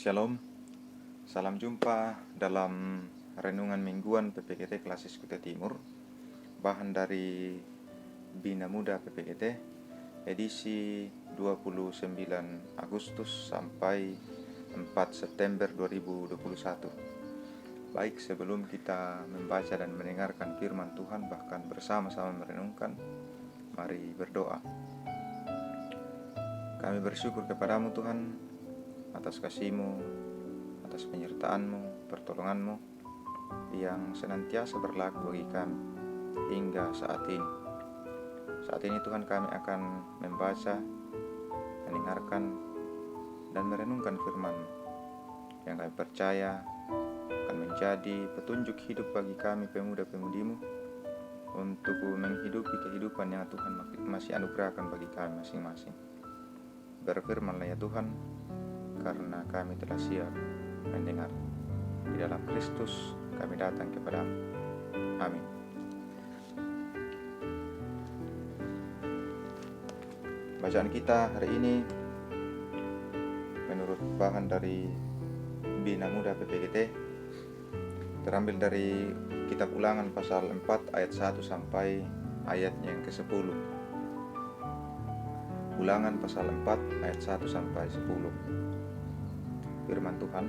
Shalom, salam jumpa dalam renungan mingguan PPGT Klasis Kutai Timur. Bahan dari Bina Muda PPGT, edisi 29 Agustus sampai 4 September 2021. Baik, sebelum kita membaca dan mendengarkan firman Tuhan, bahkan bersama-sama merenungkan, mari berdoa. Kami bersyukur kepadamu Tuhan, atas kasih-Mu, atas penyertaan-Mu, pertolongan-Mu yang senantiasa berlaku bagi kami hingga saat ini. Saat ini Tuhan, kami akan membaca, mendengarkan, dan merenungkan firman-Mu yang kami percaya akan menjadi petunjuk hidup bagi kami pemuda-pemudi-Mu untuk menghidupi kehidupan yang Tuhan masih anugerahkan bagi kami masing-masing. Berfirman-Lah ya Tuhan, karena kami telah siap mendengar. Di dalam Kristus kami datang kepadamu. Amin. Bacaan kita hari ini menurut bahan dari Bina Muda PPGT terambil dari kitab Ulangan pasal 4 ayat 1 sampai ayatnya yang ke-10. Ulangan pasal 4 ayat 1 sampai 10. Firman Tuhan,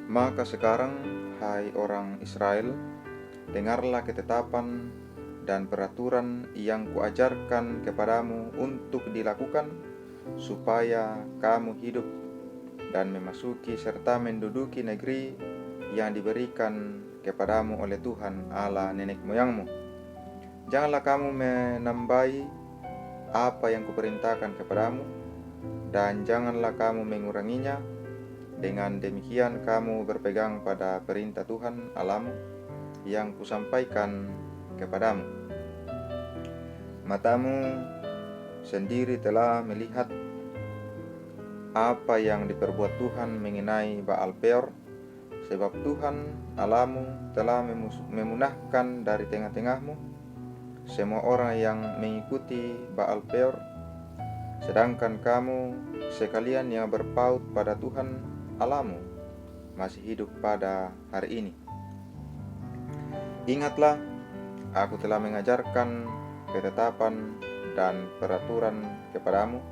maka sekarang, hai orang Israel, dengarlah ketetapan dan peraturan yang kuajarkan kepadamu untuk dilakukan, supaya kamu hidup dan memasuki serta menduduki negeri yang diberikan kepadamu oleh Tuhan Allah nenek moyangmu. Janganlah kamu menambahi apa yang kuperintahkan kepadamu, dan janganlah kamu menguranginya. Dengan demikian kamu berpegang pada perintah Tuhan Allahmu yang kusampaikan kepadamu. Matamu sendiri telah melihat apa yang diperbuat Tuhan mengenai Baal Peor, sebab Tuhan Allahmu telah memunahkan dari tengah-tengahmu semua orang yang mengikuti Baal Peor, sedangkan kamu sekalian yang berpaut pada Tuhan Allahmu masih hidup pada hari ini. Ingatlah, aku telah mengajarkan ketetapan dan peraturan kepadamu,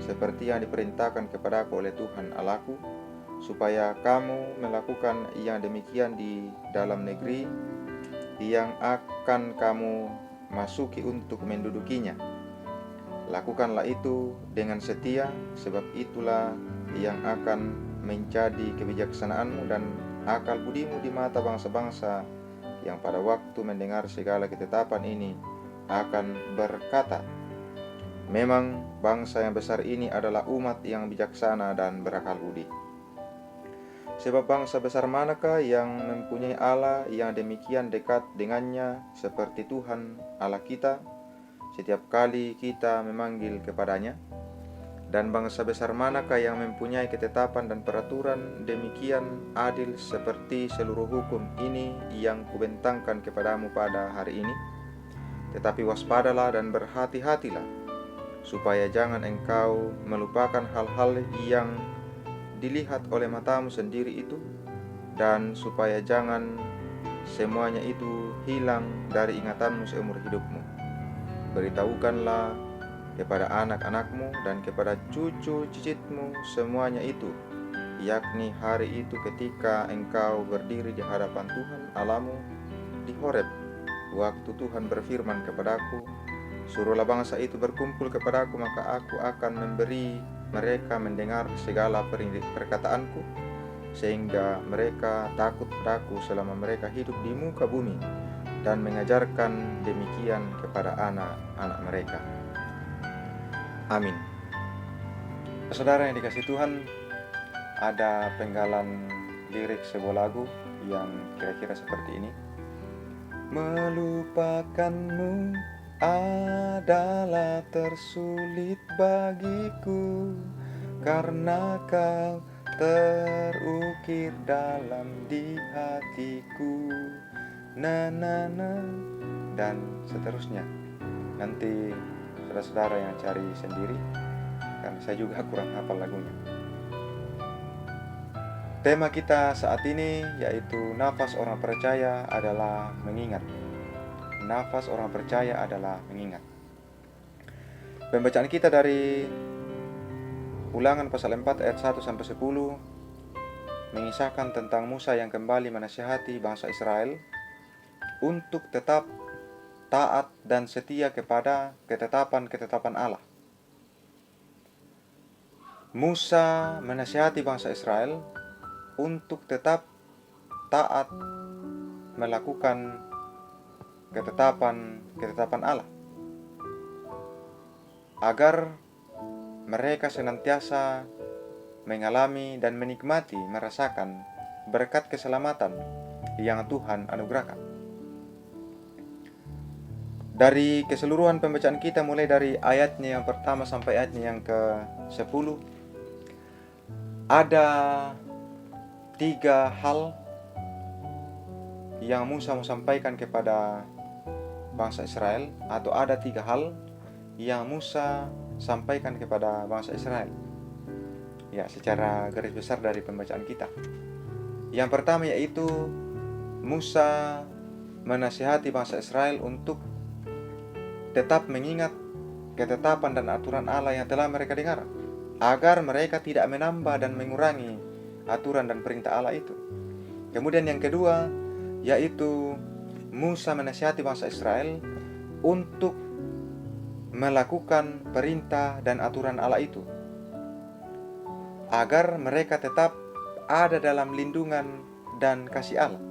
seperti yang diperintahkan kepadaku oleh Tuhan Allahku, supaya kamu melakukan yang demikian di dalam negeri yang akan kamu masuki untuk mendudukinya. Lakukanlah itu dengan setia, sebab itulah yang akan menjadi kebijaksanaanmu dan akal budimu di mata bangsa-bangsa yang pada waktu mendengar segala ketetapan ini akan berkata, memang bangsa yang besar ini adalah umat yang bijaksana dan berakal budi. Sebab bangsa besar manakah yang mempunyai Allah yang demikian dekat dengannya seperti Tuhan Allah kita setiap kali kita memanggil kepadanya? Dan bangsa besar manakah yang mempunyai ketetapan dan peraturan demikian adil seperti seluruh hukum ini yang kubentangkan kepadamu pada hari ini? Tetapi waspadalah dan berhati-hatilah, supaya jangan engkau melupakan hal-hal yang dilihat oleh matamu sendiri itu, dan supaya jangan semuanya itu hilang dari ingatanmu seumur hidupmu. Beritahukanlah kepada anak-anakmu dan kepada cucu cicitmu semuanya itu, yakni hari itu ketika engkau berdiri di hadapan Tuhan Allahmu di Horeb, waktu Tuhan berfirman kepadaku, suruhlah bangsa itu berkumpul kepadaku, maka aku akan memberi mereka mendengar segala perkataanku, sehingga mereka takut padaku selama mereka hidup di muka bumi, dan mengajarkan demikian kepada anak-anak mereka. Amin. Saudara yang dikasihi Tuhan, ada penggalan lirik sebuah lagu yang kira-kira seperti ini. Melupakanmu adalah tersulit bagiku, karena kau terukir dalam di hatiku. Dan seterusnya. Nanti saudara-saudara yang cari sendiri, karena saya juga kurang hafal lagunya. Tema kita saat ini yaitu nafas orang percaya adalah mengingat. Nafas orang percaya adalah mengingat. Pembacaan kita dari Ulangan pasal 4 ayat 1 sampai 10 mengisahkan tentang Musa yang kembali menasihati bangsa Israel untuk tetap taat dan setia kepada ketetapan-ketetapan Allah. Musa menasihati bangsa Israel untuk tetap taat melakukan ketetapan Allah, agar mereka senantiasa mengalami dan menikmati, merasakan berkat keselamatan yang Tuhan anugerahkan. Dari keseluruhan pembacaan kita, mulai dari ayatnya yang pertama sampai ayatnya yang ke-10, ada 3 hal yang Musa mau sampaikan kepada bangsa Israel, atau ada 3 hal yang Musa sampaikan kepada bangsa Israel. Ya, secara garis besar dari pembacaan kita. Yang pertama yaitu Musa menasihati bangsa Israel untuk tetap mengingat ketetapan dan aturan Allah yang telah mereka dengar, agar mereka tidak menambah dan mengurangi aturan dan perintah Allah itu. Kemudian yang kedua yaitu Musa menasihati bangsa Israel untuk melakukan perintah dan aturan Allah itu, agar mereka tetap ada dalam lindungan dan kasih Allah,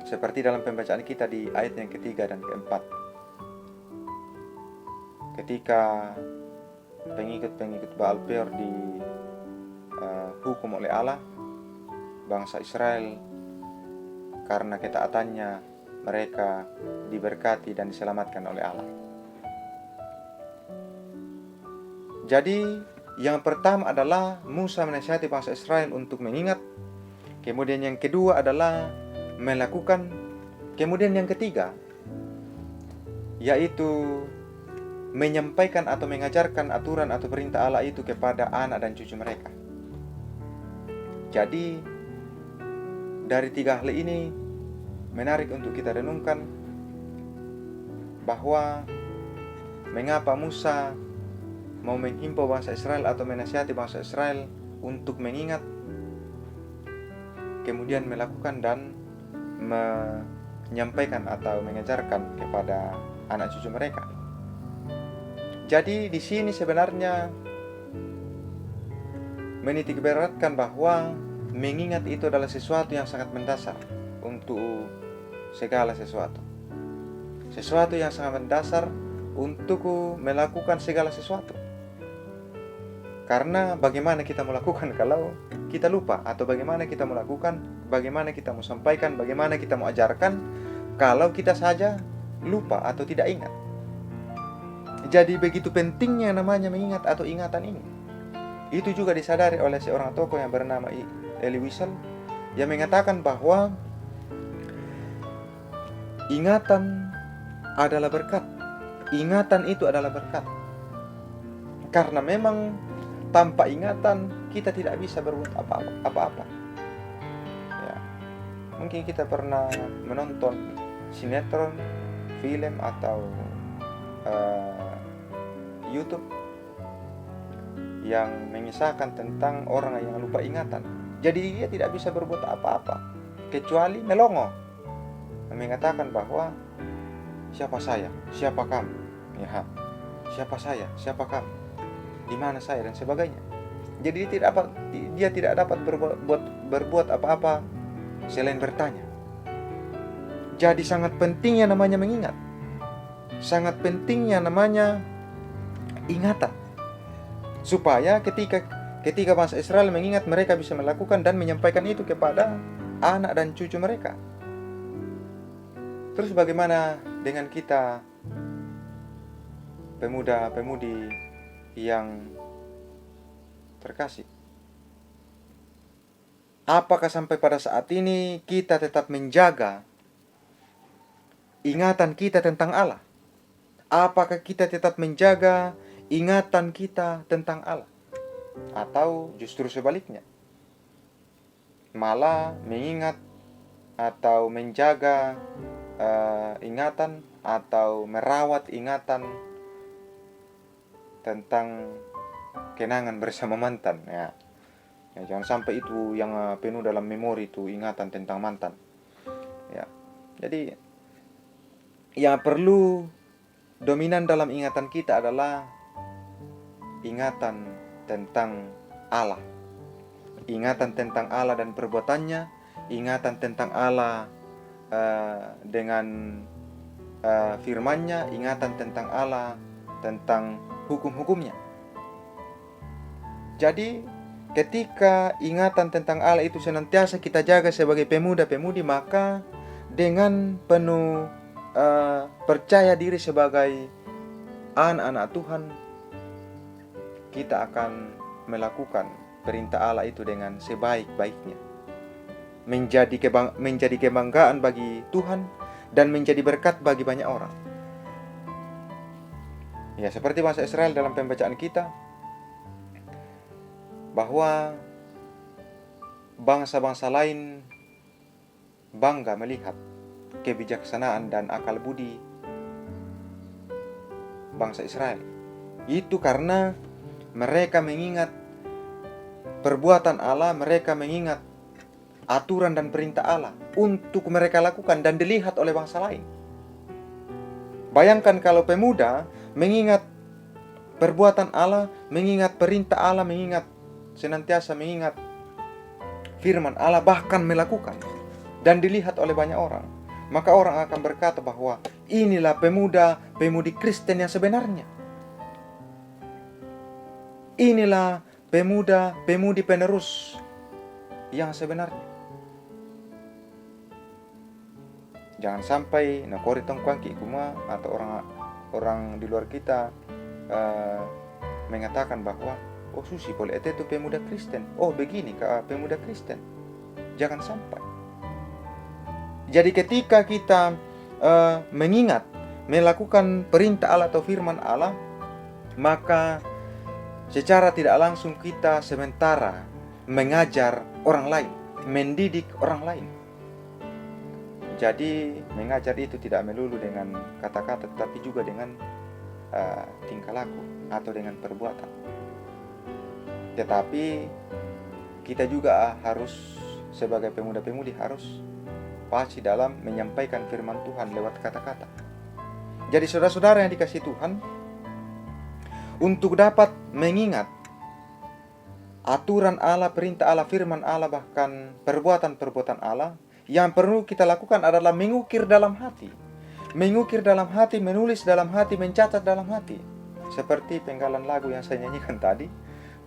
seperti dalam pembacaan kita di ayat yang ketiga dan keempat. Ketika pengikut-pengikut Baal Peor dihukum oleh Allah, bangsa Israel karena ketaatannya mereka diberkati dan diselamatkan oleh Allah. Jadi yang pertama adalah Musa menasihati bangsa Israel untuk mengingat. Kemudian yang kedua adalah melakukan. Kemudian yang ketiga yaitu menyampaikan atau mengajarkan aturan atau perintah Allah itu kepada anak dan cucu mereka. Jadi dari 3 hal ini menarik untuk kita renungkan bahwa mengapa Musa mau menghimbau bangsa Israel atau menasihati bangsa Israel untuk mengingat, kemudian melakukan dan menyampaikan atau mengajarkan kepada anak cucu mereka. Jadi di sini sebenarnya menitik beratkan bahwa mengingat itu adalah sesuatu yang sangat mendasar untuk segala sesuatu. Sesuatu yang sangat mendasar untuk melakukan segala sesuatu. Karena bagaimana kita melakukan kalau kita lupa, atau bagaimana kita melakukan, bagaimana kita mau sampaikan, bagaimana kita mau ajarkan kalau kita saja lupa atau tidak ingat. Jadi begitu pentingnya namanya mengingat atau ingatan ini. Itu juga disadari oleh seorang tokoh yang bernama Elie Wiesel, yang mengatakan bahwa ingatan adalah berkat. Ingatan itu adalah berkat. Karena memang tanpa ingatan kita tidak bisa berbuat apa-apa. Ya. Mungkin kita pernah menonton sinetron, film, atau YouTube yang mengisahkan tentang orang yang lupa ingatan. Jadi dia tidak bisa berbuat apa-apa kecuali melongo, mengatakan bahwa siapa saya, siapa kamu, ya, siapa saya, siapa kamu, di mana saya, dan sebagainya. Jadi dia tidak dapat berbuat apa-apa selain bertanya. Jadi sangat pentingnya namanya mengingat, sangat pentingnya namanya ingatan, supaya ketika bangsa Israel mengingat, mereka bisa melakukan dan menyampaikan itu kepada anak dan cucu mereka. Terus bagaimana dengan kita pemuda-pemudi yang terkasih? Apakah sampai pada saat ini kita tetap menjaga ingatan kita tentang Allah? Apakah kita tetap menjaga ingatan kita tentang Allah? Atau justru sebaliknya, malah mengingat atau menjaga ingatan atau merawat ingatan tentang kenangan bersama mantan ya. Jangan sampai itu yang penuh dalam memori itu ingatan tentang mantan ya. Jadi yang perlu dominan dalam ingatan kita adalah ingatan tentang Allah, ingatan tentang Allah dan perbuatannya, ingatan tentang Allah dengan firman-Nya, ingatan tentang Allah tentang hukum-hukumnya. Jadi ketika ingatan tentang Allah itu senantiasa kita jaga sebagai pemuda-pemudi, maka dengan penuh percaya diri sebagai anak-anak Tuhan, kita akan melakukan perintah Allah itu dengan sebaik-baiknya, menjadi kebanggaan bagi Tuhan dan menjadi berkat bagi banyak orang. Ya, seperti bangsa Israel dalam pembacaan kita, bahwa bangsa-bangsa lain bangga melihat kebijaksanaan dan akal budi bangsa Israel. Itu karena mereka mengingat perbuatan Allah, mereka mengingat aturan dan perintah Allah untuk mereka lakukan dan dilihat oleh bangsa lain. Bayangkan kalau pemuda mengingat perbuatan Allah, mengingat perintah Allah, senantiasa mengingat firman Allah, bahkan melakukan dan dilihat oleh banyak orang, maka orang akan berkata bahwa inilah pemuda-pemudi Kristen yang sebenarnya. Inilah pemuda-pemudi penerus yang sebenarnya. Jangan sampai nakori tongkwangki kuma atau orang di luar kita mengatakan bahwa oh susi boleh itu pemuda Kristen, oh begini pemuda Kristen. Jangan sampai. Jadi ketika kita mengingat, melakukan perintah Allah atau firman Allah, maka secara tidak langsung kita sementara mengajar orang lain, mendidik orang lain. Jadi mengajar itu tidak melulu dengan kata-kata, tetapi juga dengan tingkah laku atau dengan perbuatan. Tetapi kita juga harus sebagai pemuda-pemudi harus pasti dalam menyampaikan firman Tuhan lewat kata-kata. Jadi saudara-saudara yang dikasihi Tuhan, untuk dapat mengingat aturan Allah, perintah Allah, firman Allah, bahkan perbuatan-perbuatan Allah, yang perlu kita lakukan adalah mengukir dalam hati. Mengukir dalam hati, menulis dalam hati, mencatat dalam hati. Seperti penggalan lagu yang saya nyanyikan tadi,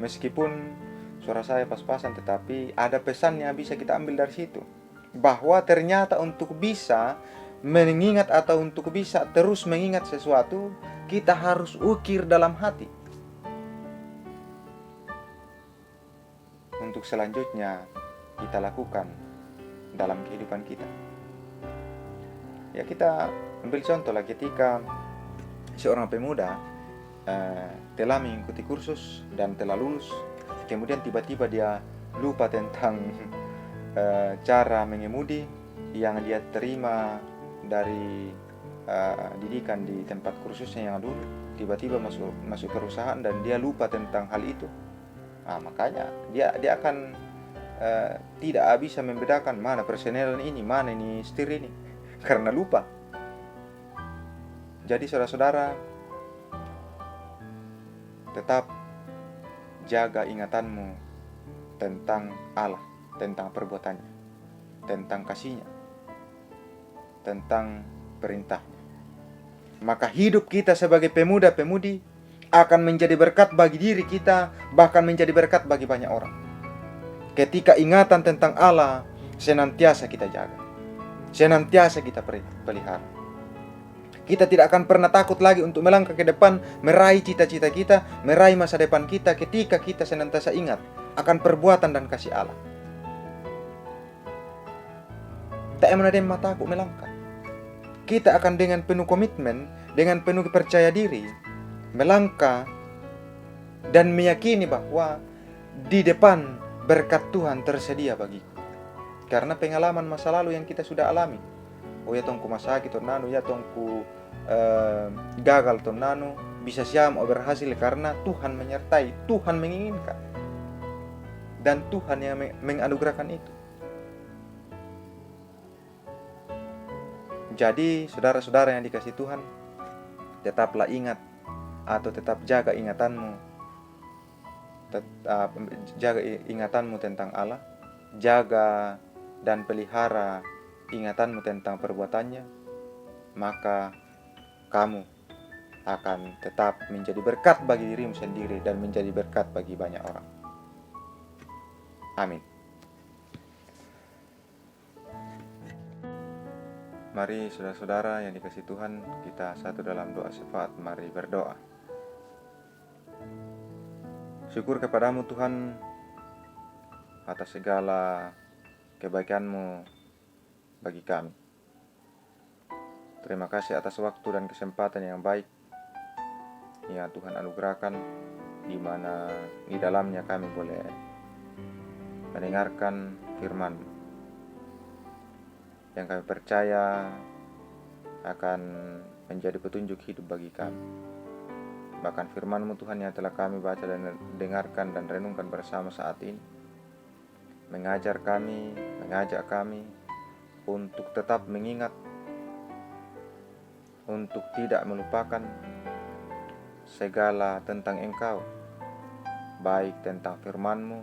meskipun suara saya pas-pasan, tetapi ada pesan yang bisa kita ambil dari situ. Bahwa ternyata untuk bisa mengingat atau untuk bisa terus mengingat sesuatu, kita harus ukir dalam hati. Untuk selanjutnya kita lakukan dalam kehidupan kita. Ya, kita ambil contoh lah ketika seorang pemuda telah mengikuti kursus dan telah lulus, kemudian tiba-tiba dia lupa tentang cara mengemudi yang dia terima dari didikan di tempat kursusnya yang dulu. Tiba-tiba masuk perusahaan dan dia lupa tentang hal itu. Makanya dia akan tidak bisa membedakan mana personel ini, mana ini setir ini, karena lupa. Jadi saudara-saudara, tetap jaga ingatanmu tentang Allah, tentang perbuatannya, tentang kasihnya, tentang perintahnya. Maka hidup kita sebagai pemuda-pemudi akan menjadi berkat bagi diri kita, bahkan menjadi berkat bagi banyak orang. Ketika ingatan tentang Allah senantiasa kita jaga, senantiasa kita pelihara. Kita tidak akan pernah takut lagi untuk melangkah ke depan, meraih cita-cita kita, meraih masa depan kita, ketika kita senantiasa ingat akan perbuatan dan kasih Allah. Tak menadem mataku melangkah. Kita akan dengan penuh komitmen, dengan penuh percaya diri, melangkah dan meyakini bahwa di depan berkat Tuhan tersedia bagiku. karena pengalaman masa lalu yang kita sudah alami. Oh ya tongku masaki ton nanu, ya tongku gagal ton nanu, bisa siam o berhasil karena Tuhan menyertai, Tuhan menginginkan, dan Tuhan yang menganugerahkan itu. Jadi saudara-saudara yang dikasihi Tuhan, tetaplah ingat atau tetap jaga ingatanmu, jaga ingatanmu tentang Allah, jaga dan pelihara ingatanmu tentang perbuatannya, maka kamu akan tetap menjadi berkat bagi dirimu sendiri dan menjadi berkat bagi banyak orang. Amin. Mari saudara-saudara yang dikasihi Tuhan, kita satu dalam doa syafaat. Mari berdoa. Syukur kepadamu Tuhan atas segala kebaikan-Mu bagi kami. Terima kasih atas waktu dan kesempatan yang baik yang Tuhan anugerahkan, di mana di dalamnya kami boleh mendengarkan firman-Mu yang kami percaya akan menjadi petunjuk hidup bagi kami. Bahkan firman-Mu Tuhan yang telah kami baca dan dengarkan dan renungkan bersama saat ini, mengajar kami, mengajak kami untuk tetap mengingat, untuk tidak melupakan segala tentang Engkau, baik tentang firman-Mu,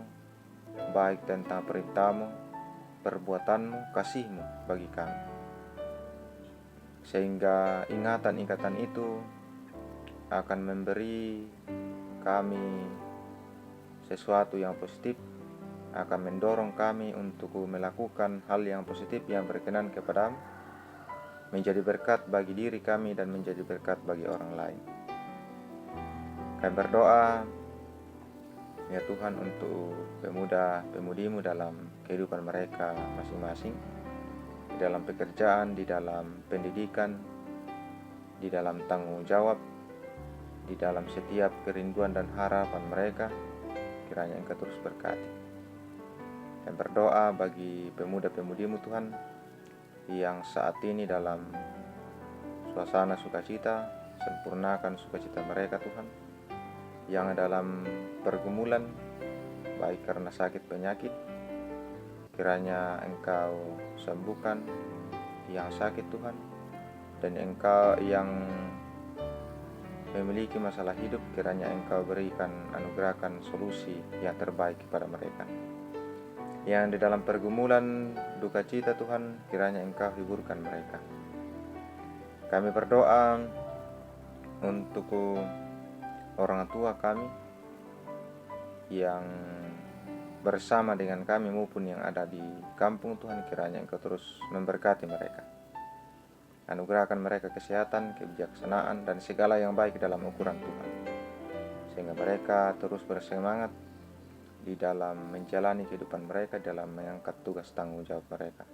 baik tentang perintah-Mu, perbuatan-Mu, kasih-Mu bagi kami. Sehingga ingatan-ingatan itu akan memberi kami sesuatu yang positif, akan mendorong kami untuk melakukan hal yang positif yang berkenan kepada-Mu, menjadi berkat bagi diri kami dan menjadi berkat bagi orang lain. Kami berdoa ya Tuhan untuk pemuda-pemudi-Mu dalam kehidupan mereka masing-masing, di dalam pekerjaan, di dalam pendidikan, di dalam tanggung jawab, di dalam setiap kerinduan dan harapan mereka. Kiranya Engkau terus berkati. Dan berdoa bagi pemuda-pemudi-Mu Tuhan yang saat ini dalam suasana sukacita, sempurnakan sukacita mereka Tuhan, yang dalam pergumulan baik karena sakit penyakit, kiranya Engkau sembuhkan yang sakit Tuhan, dan Engkau yang memiliki masalah hidup, kiranya Engkau berikan, anugerahkan solusi yang terbaik kepada mereka. Yang di dalam pergumulan duka cita Tuhan, kiranya Engkau hiburkan mereka. Kami berdoa untuk orang tua kami yang bersama dengan kami maupun yang ada di kampung Tuhan, kiranya Engkau terus memberkati mereka. Anugerahkan mereka kesehatan, kebijaksanaan, dan segala yang baik dalam ukuran Tuhan, sehingga mereka terus bersemangat di dalam menjalani kehidupan mereka, dalam mengangkat tugas tanggung jawab mereka.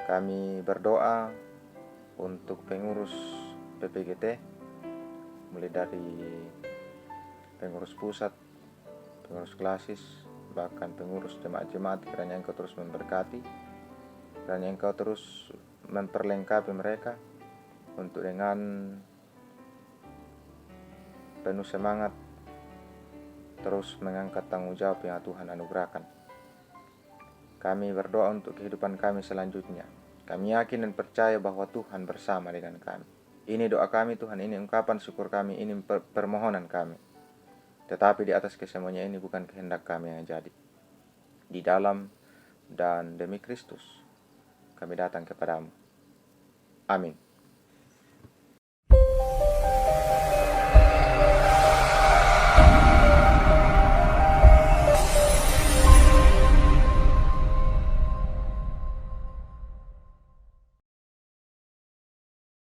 Kami berdoa untuk pengurus PPGT, mulai dari pengurus pusat, pengurus klasis, bahkan pengurus jemaat-jemaat, kiranya Engkau terus memberkati, kiranya Engkau terus memperlengkapi mereka untuk dengan penuh semangat terus mengangkat tanggung jawab yang Tuhan anugerahkan. Kami berdoa untuk kehidupan kami selanjutnya. Kami yakin dan percaya bahwa Tuhan bersama dengan kami. Ini doa kami Tuhan, ini ungkapan syukur kami, ini permohonan kami. Tetapi di atas kesemuanya ini bukan kehendak kami yang jadi. Di dalam dan demi Kristus kami datang kepadamu. Amin.